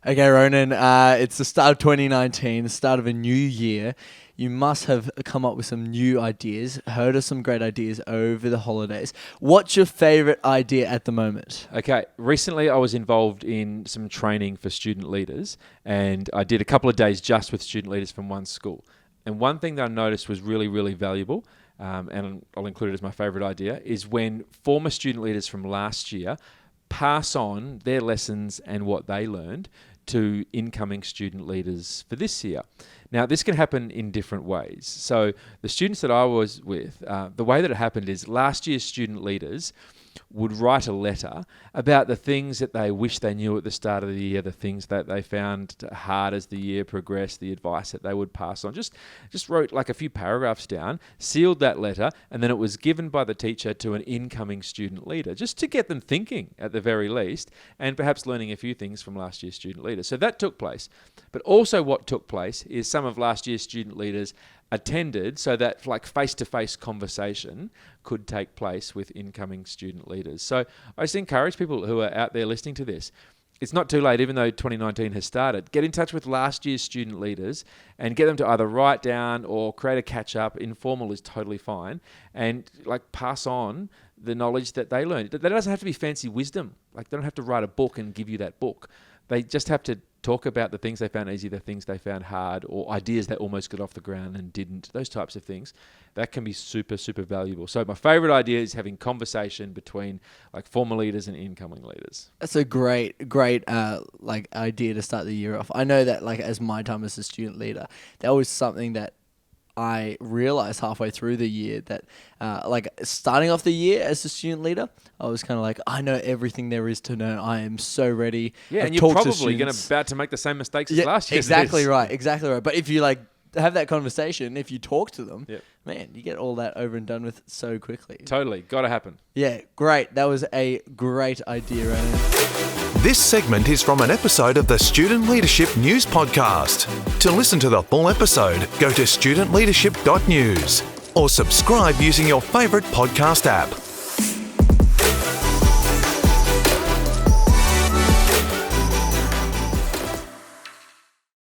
Okay, Ronan, it's the start of 2019, the start of a new year. You must have come up with some new ideas, heard of some great ideas over the holidays. What's your favourite idea at the moment? Okay, recently I was involved in some training for student leaders, and I did a couple of days just with student leaders from one school. And one thing that I noticed was really, really valuable, and I'll include it as my favourite idea, is when former student leaders from last year pass on their lessons and what they learned to incoming student leaders for this year. Now, this can happen in different ways. So the students that I was with, the way that it happened is last year's student leaders would write a letter about the things that they wish they knew at the start of the year, the things that they found hard as the year progressed, the advice that they would pass on. Just wrote like a few paragraphs down, sealed that letter, and then it was given by the teacher to an incoming student leader, just to get them thinking at the very least, and perhaps learning a few things from last year's student leaders. So that took place. But also what took place is some of last year's student leaders attended so that like face-to-face conversation could take place with incoming student leaders. So I just encourage people who are out there listening to this, it's not too late, even though 2019 has started. Get in touch with last year's student leaders and get them to either write down or create a catch-up. Informal is totally fine. And like pass on the knowledge that they learned. That doesn't have to be fancy wisdom. Like they don't have to write a book and give you that book. They just have to talk about the things they found easy, the things they found hard, or ideas that almost got off the ground and didn't, those types of things. That can be super, super valuable. So my favorite idea is having conversation between like former leaders and incoming leaders. That's a great like idea to start the year off. I know that like as my time as a student leader, that was something that I realized halfway through the year that like starting off the year as a student leader, I was kind of like, I know everything there is to know. I am so ready. Yeah, I've and you're talked to probably about to make the same mistakes as last year. Exactly right. But if you like have that conversation, if you talk to them, man, you get all that over and done with so quickly. Totally. Got to happen. Yeah, great. That was a great idea, Ronan. This segment is from an episode of the Student Leadership News Podcast. To listen to the full episode, go to studentleadership.news or subscribe using your favourite podcast app.